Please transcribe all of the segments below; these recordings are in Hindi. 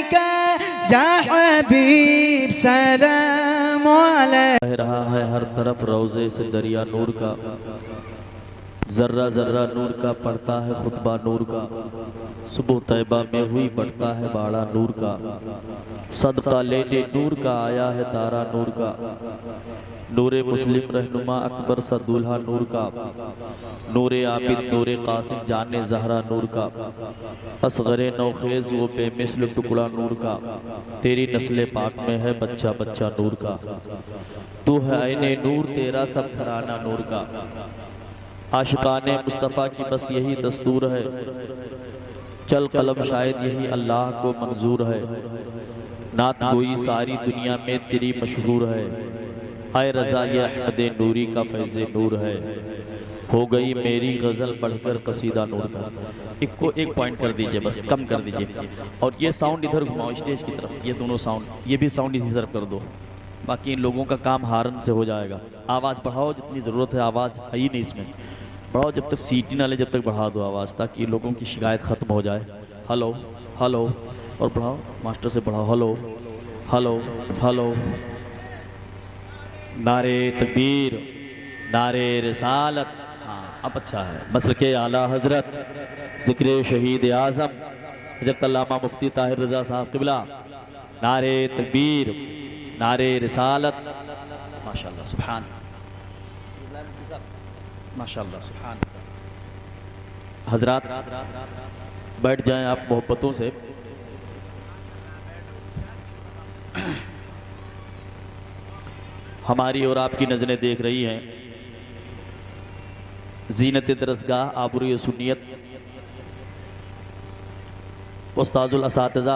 अलैका या हबीब सलाम अलैका। बह रहा है हर तरफ रोज़े से दरिया नूर का, जर्रा जर्रा नूर का पड़ता है खुतबा नूर का। सुबह तैबा में हुई बढ़ता है बाड़ा नूर का, सदका लेने नूर का आया है तारा नूर का। नूरे मुस्लिम रहनुमा अकबर सा दूल्हा नूर का, नूरे आबिद नूरे कासिम जाने जहरा नूर का। असगरे नौखेज वो बेमिसल टुकड़ा नूर का, तेरी नस्ल पाक में है बच्चा बच्चा नूर का। तू है ऐने नूर तेरा सब घराना नूर का। आशिकाने मुस्तफ़ा की बस यही दस्तूर है, चल कलम शायद यही अल्लाह को मंजूर है। नात गोई सारी दुनिया में तेरी मशहूर है, आए रज़ा ये अहमद नूरी का फैज़ नूर है। हो गई मेरी गज़ल पढ़कर कसीदा नूर का। एक पॉइंट कर दीजिए, बस कम कर दीजिए। और ये साउंड इधर घुमाओ स्टेज की तरफ, ये दोनों साउंड, ये भी साउंड इसी तरफ कर दो। बाकी इन लोगों का काम हारन से हो जाएगा। आवाज़ बढ़ाओ जितनी ज़रूरत है, आवाज़ है ही नहीं इसमें, बढ़ाओ जब तक सीटी ना ले जब तक बढ़ा दो आवाज़, ताकि लोगों की शिकायत ख़त्म हो जाए। हेलो हेलो, और बढ़ाओ मास्टर से बढ़ाओ, हेलो हेलो हेलो। नारे तकबीर, नारे रिसालत, हाँ अब अच्छा है। मसलके आला हजरत ज़िक्र शहीद आज़म हज़रत अल्लामा मुफ्ती ताहिर रज़ा साहब क़िबला। नारे तकबीर, नारे रिसालत, माशाअल्लाह सुभान माशाअल्लाह सुभान। हजरात बैठ जाएं आप मोहब्बतों से। हमारी और आपकी नज़रें देख रही हैं ज़ीनत दरसगाह आबरूए सुन्नियत उस्ताजुल असातिज़ा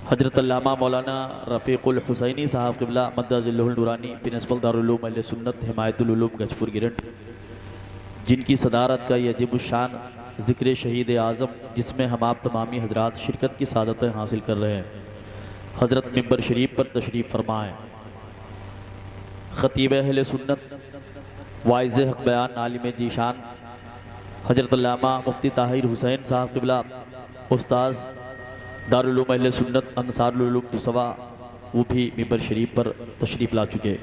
हजरत अल्लामा मौलाना रफ़ीक़ुल हुसैनी साहब क़िबला मद्दज़िल्लहुल नूरानी प्रिंसिपल दारुल उलूम अहले सुन्नत हिमायतुल उलूम गजपुर गिरंट, जिनकी सदारत का ये अजीब शान ज़िक्र शहीद आज़म, जिसमें हम आप तमामी हजरात शिरकत की सादतें हासिल कर रहे हैं। हज़रत मिंबर शरीफ पर तशरीफ़ फरमाएँ। ख़तीब अहले सुन्नत वाइज़ हक़ बयान आलिम जीशान हजरत अल्लामा मुफ्ती ताहिर हुसैन साहब क़िबला उस्ताज़ दारुल उलूम अहले सुन्नत अंसारुल उलूम तुसवा, वो भी मिंबर शरीफ पर तशरीफ़ ला चुके।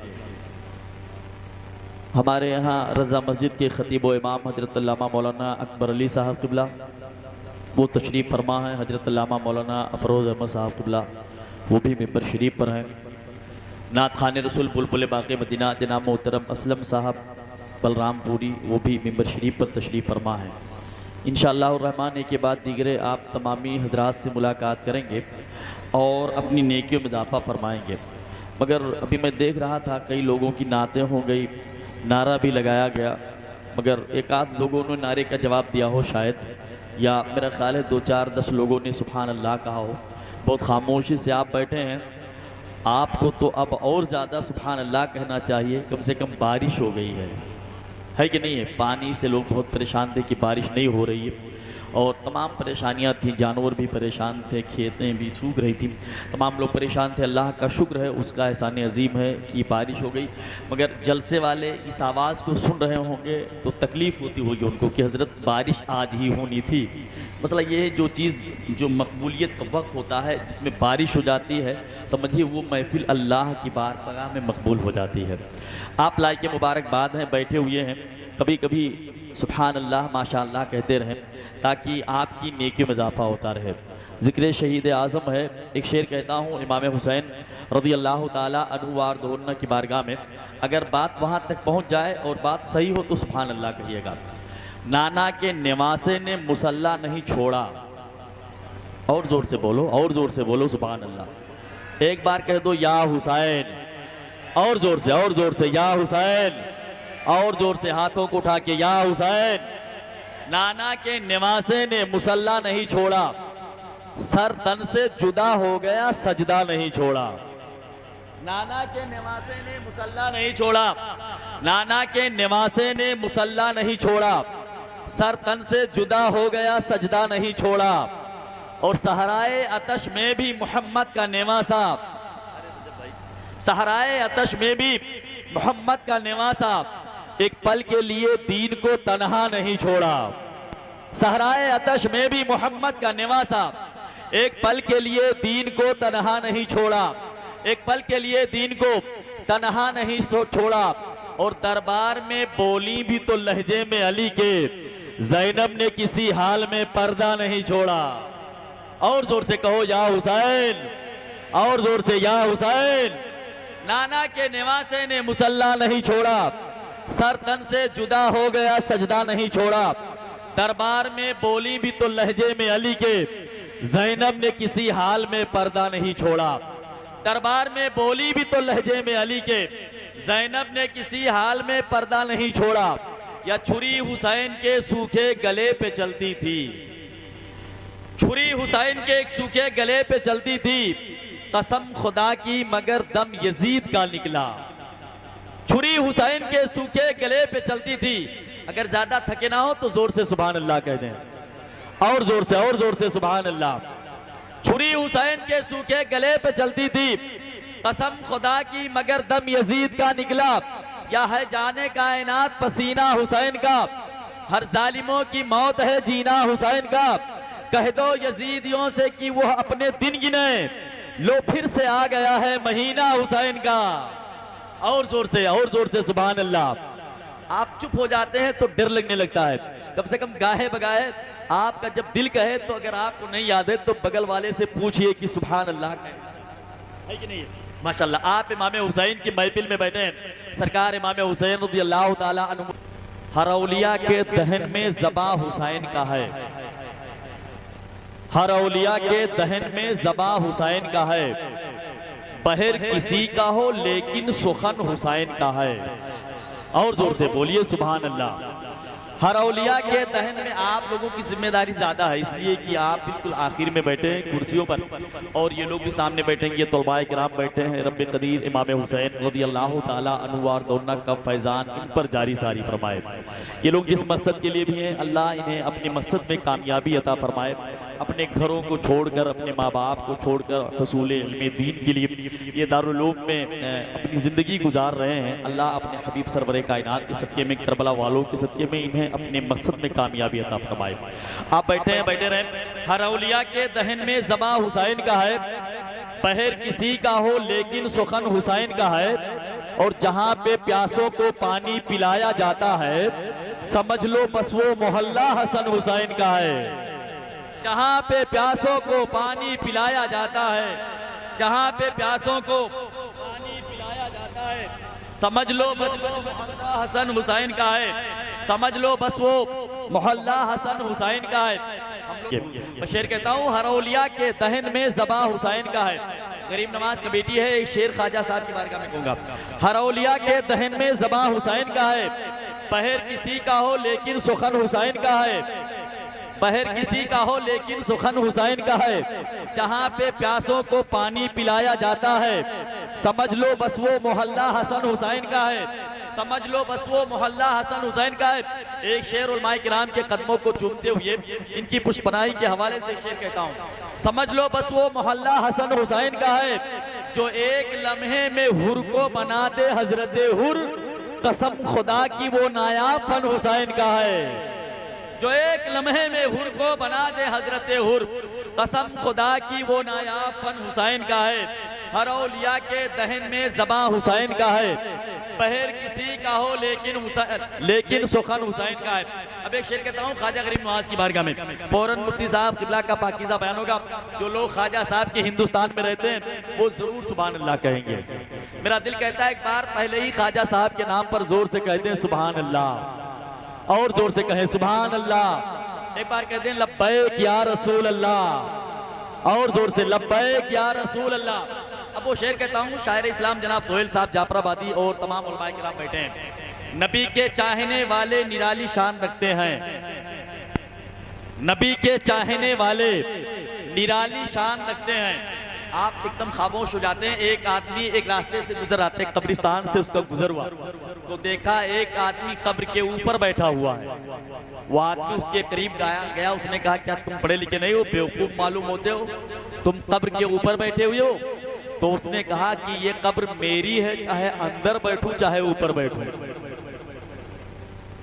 हमारे यहाँ रज़ा मस्जिद के ख़तीब व इमाम हजरत अल्लामा मौलाना अकबर अली साहब क़िबला, वो तशरीफ़ फरमा है। हजरत अल्लामा मौलाना अफरोज़ अहमद साहब क़िबला, वो भी मिंबर शरीफ पर हैं। नात खाने रसूल बुलबुल बाक़ी मदीना जनाब मोहतरम असलम साहब बलरामपुरी, वो भी मिंबर शरीफ पर तशरीफ़ फरमा है। इंशाअल्लाह रहमान के बाद दीगरे आप तमामी हजरात से मुलाकात करेंगे और अपनी नेकियों में इजाफ़ा फरमाएँगे। मगर अभी मैं देख रहा था कई लोगों की नातें हो गई, नारा भी लगाया गया, मगर एक आध लोगों ने नारे का जवाब दिया हो शायद, या मेरा ख्याल है 2-4-10 लोगों ने सुभान अल्लाह कहा हो। बहुत खामोशी से आप बैठे हैं, आपको तो अब और ज़्यादा सुभान अल्लाह कहना चाहिए। कम से कम बारिश हो गई है कि नहीं है? पानी से लोग बहुत परेशान थे कि बारिश नहीं हो रही है, और तमाम परेशानियां थी, जानवर भी परेशान थे, खेतें भी सूख रही थी, तमाम लोग परेशान थे। अल्लाह का शुक्र है, उसका एहसान अजीम है कि बारिश हो गई। मगर जलसे वाले इस आवाज़ को सुन रहे होंगे तो तकलीफ़ होती होगी उनको कि हज़रत बारिश आज ही होनी थी। मसला ये है, जो चीज़ जो मकबूलियत का वक्त होता है जिसमें बारिश हो जाती है, समझिए वो महफिल अल्लाह की बारगाह में मकबूल हो जाती है। आप लाइक के मुबारकबाद हैं, बैठे हुए हैं, कभी कभी सुभान अल्लाह माशाअल्लाह कहते रहें ताकि आपकी नेकियों में इजाफा होता रहे। ज़िक्र शहीद आज़म है, एक शेर कहता हूँ इमाम हुसैन रज़ी अल्लाह ताला अन्हु वार दोहन्ना की बारगाह में, अगर बात वहाँ तक पहुँच जाए और बात सही हो तो सुभान अल्लाह कहिएगा। नाना के निवासे ने मुसल्ला नहीं छोड़ा, और ज़ोर से बोलो, और ज़ोर से बोलो सुभान अल्लाह। एक बार कह दो या हुसैन, और ज़ोर से, और ज़ोर से या हुसैन, और ज़ोर से हाथों को उठा के या हुसैन। नाना के निवासे ने मुसल्ला नहीं छोड़ा, सर तन से जुदा हो गया सजदा नहीं छोड़ा। नाना के निवासे ने मुसल्ला नहीं छोड़ा, नाना के निवासे ने मुसल्ला नहीं छोड़ा, सर तन से जुदा हो गया सजदा नहीं छोड़ा। और सहराए अतश में भी मोहम्मद का निवासा, सहराए अतश में भी मोहम्मद का निवासा, एक पल के लिए दीन को तन्हा नहीं छोड़ा। सहराए अतश में भी मोहम्मद का निवासा, एक पल के लिए दीन को तन्हा नहीं छोड़ा, एक पल के लिए दीन को तन्हा नहीं छोड़ा। और दरबार में बोली भी तो लहजे में अली के, ज़ैनब ने किसी हाल में पर्दा नहीं छोड़ा। और जोर से कहो या हुसैन, और जोर से या हुसैन। नाना के निवासे ने मुसल्ला नहीं छोड़ा, सर तन से जुदा हो गया सजदा नहीं छोड़ा। दरबार में बोली भी तो लहजे में अली के, ज़ैनब ने किसी हाल में पर्दा नहीं छोड़ा। दरबार में बोली भी तो लहजे में अली के, ज़ैनब ने किसी हाल में पर्दा नहीं छोड़ा। या छुरी हुसैन के सूखे गले पे चलती थी, छुरी हुसैन के एक सूखे गले पे चलती थी, कसम खुदा की मगर दम यजीद का निकला। छुरी हुसैन के सूखे गले पे चलती थी। अगर ज्यादा थके ना हो तो जोर से सुभान अल्लाह कह दें, और जोर से सुभान अल्लाह। छुरी हुसैन के सूखे गले पे चलती थी, कसम खुदा की मगर दम यजीद का निकला। या है जाने कायनात पसीना हुसैन का, हर जालिमों की मौत है जीना हुसैन का। कह दो यजीदियों से कि वो अपने दिन गिने, लो फिर से आ गया है महीना हुसैन का। और जोर से सुभान अल्लाह। आप चुप हो जाते हैं तो डर लगने लगता है। कम से कम गाहे बगाए आपका जब दिल कहे, तो अगर आपको नहीं याद है तो बगल वाले से पूछिए कि सुभान अल्लाह है कि नहीं है। माशाल्लाह, आप इमाम हुसैन की महफिल में बैठे हैं। सरकार इमाम हुसैन रज़ियल्लाहु ताला अन्हु, हरौलिया के दहन में ज़बा हुसैन का है, हरौलिया के दहन में ज़बा हुसैन का है। बहर किसी का हो लेकिन सुखन हुसैन का है। और जोर से बोलिए सुभान अल्लाह। हरौलिया के दहन में आप लोगों की जिम्मेदारी ज्यादा है, इसलिए कि आप बिल्कुल आखिर में बैठे हैं कुर्सियों पर, और ये लोग भी सामने बैठेंगे, तलबाए किराम बैठे हैं। रब्बे कदीर इमाम हुसैन रज़ियल्लाहु ताला अन्हु और दोना का फैजान इन पर जारी सारी फरमाए। ये लोग जिस मकसद के लिए भी हैं, अल्लाह इन्हें अपने मकसद में कामयाबी अता फरमाए। अपने घरों को छोड़कर, अपने माँ बाप को छोड़कर हुसूल इल्मे दीन के लिए ये दारुल उलूम में अपनी ज़िंदगी गुजार रहे हैं। अल्लाह अपने हबीब सरवरे कायनात के सदक़े में, करबला वालों के सदक़े में इन्हें अपने मकसद में कामयाबी अता फरमाए। आप बैठे हैं, बैठे रहें। हरौलिया के दहन में ज़बा हुसैन का है, पहर किसी का हो लेकिन सुखन हुसैन का है। और जहाँ पे प्यासों को पानी पिलाया जाता है, समझ लो बस वो मोहल्ला हसन हुसैन का है। जहाँ पे प्यासों को पानी पिलाया जाता है, जहाँ पे प्यासों को पानी पिलाया जाता है, समझ लो बस वो मोहल्ला हसन हुसैन का है। समझ लो बस वो मोहल्ला हसन हुसैन का है। मैं शेर कहता हूँ, हरौलिया के दहन में ज़बा हुसैन का है। गरीब नवाज कमेटी है, एक शेर ख्वाजा साहब की बारगाह में कहूँगा। हरौलिया के दहन में ज़बा हुसैन का है, पहर किसी का हो लेकिन सुखन हुसैन का है। पहर किसी का हो लेकिन सुखन हुसैन का है। जहाँ पे प्यासों को पानी पिलाया जाता है, समझ लो बस वो मोहल्ला हसन हुसैन का है। समझ लो बस वो मोहल्ला हसन हुसैन का है। एक शेर उलमाए किराम के कदमों को चूमते हुए इनकी पुष्पनाई के हवाले से शेर कहता हूँ। समझ लो बस वो मोहल्ला हसन हुसैन का है, जो एक लम्हे में हुर को बना दे हजरत हुर, कसम खुदा की वो नायाब फन हुसैन का है। जो एक लम्हे में हुर को बना दे हजरत हुर, कसम खुदा की वो नायाब फन हुसैन का है। हरौलिया के दहन में ज़बा हुसैन का है, पहर किसी का हो लेकिन सुखन हुसैन का है। अब एक शेर कहता हूँ ख्वाजा गरीब नवाज की बारगाह में, फौरन मुफ्ती साहब किबला का पाकीज़ा बयान होगा। जो लोग ख्वाजा साहब के हिंदुस्तान में रहते हैं वो जरूर सुभान अल्लाह कहेंगे। मेरा दिल कहता है एक बार पहले ही ख्वाजा साहब के नाम पर जोर से कहते हैं सुभान अल्लाह, और जोर से कहें सुभान अल्लाह। एक बार कहते हैं लब्बैक या रसूल अल्लाह, और जोर से लब्बैक या रसूल अल्लाह। अब वो शेर कहता हूँ, शायर इस्लाम जनाब सोहेल साहब जाफराबादी और तमाम उलमाए किराम बैठे हैं। नबी के चाहने वाले निराली शान रखते हैं, नबी के चाहने वाले निराली शान रखते हैं। आप एकदम खामोश हो जाते हैं। एक आदमी एक रास्ते से गुजर आते, कब्रिस्तान से उसका गुजर हुआ तो देखा एक आदमी कब्र के ऊपर बैठा हुआ है। वो आदमी उसके करीब गया, उसने कहा क्या तुम पढ़े लिखे नहीं हो, बेवकूफ मालूम होते हो, तुम कब्र के ऊपर बैठे हुए हो? तो उसने कहा कि ये कब्र मेरी है, चाहे अंदर बैठूं चाहे ऊपर बैठूं। वो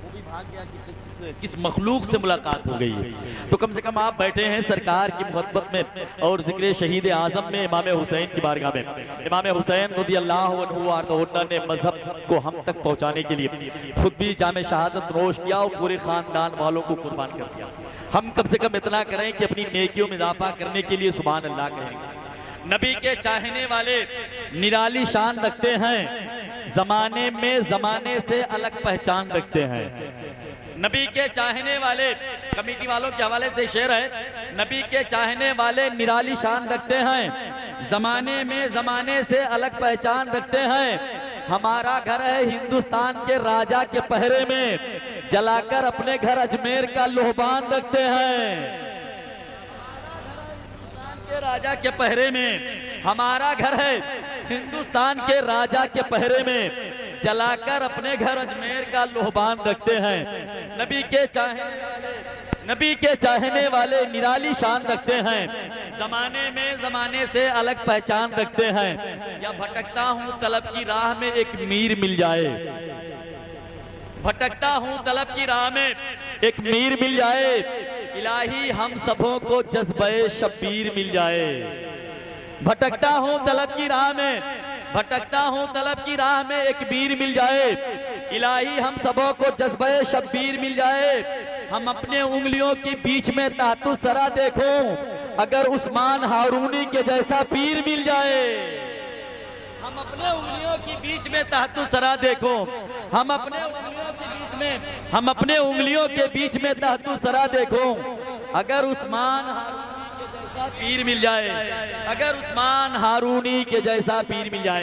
भी भाग गया कि किस मखलूक से मुलाकात हो गई है। तो कम से कम आप बैठे हैं सरकार की मोहब्बत में और जिक्र शहीद आजम में इमाम हुसैन की बारगाह में। इमाम हुसैन रज़ियल्लाहु अन्हु वार्ता ने मजहब को हम तक पहुंचाने के लिए खुद भी जामे शहादत नोश किया और पूरे खानदान वालों को कुर्बान कर दिया। हम कम से कम इतना करें कि अपनी नेकियों में इजाफा करने के लिए सुभान अल्लाह कहेंगे। नबी के चाहने वाले निराली शान रखते हैं, जमाने में जमाने से अलग पहचान रखते हैं। नबी के चाहने वाले, कमेटी वालों के हवाले से शेर है, नबी के चाहने वाले निराली शान रखते हैं, जमाने में जमाने से अलग पहचान रखते हैं। हमारा घर है हिंदुस्तान के राजा के पहरे में, जलाकर अपने घर अजमेर का लोहबान रखते हैं। राजा के पहरे में, हमारा घर है हिंदुस्तान के राजा के पहरे में, जलाकर अपने घर अजमेर का लोहबान रखते हैं। नबी के चाहने वाले निराली शान रखते हैं, जमाने में जमाने से अलग पहचान रखते हैं। या भटकता हूँ तलब की राह में एक मीर मिल जाए, भटकता हूँ तलब की राह में एक मीर मिल जाए, इलाही हम सबों को जज्बे शब्बीर मिल जाए। भटकता हूँ तलब की राह में, भटकता हूँ तलब की राह में एक मीर मिल जाए, इलाही हम सबों को जज्बे शब्बीर मिल जाए। हम अपने उंगलियों के बीच में तातु सरा देखो, अगर उस्मान हारूनी के जैसा पीर मिल जाए। हम अपने उंगलियों के बीच में तातु सरा देखो, हम अपने उंगलियों के बीच में, हम अपने उंगलियों के बीच में तातु सरा देखो, अगर उस्मान हारूनी के जैसा पीर मिल जाए, अगर उस्मान हारूनी के जैसा पीर मिल जाए।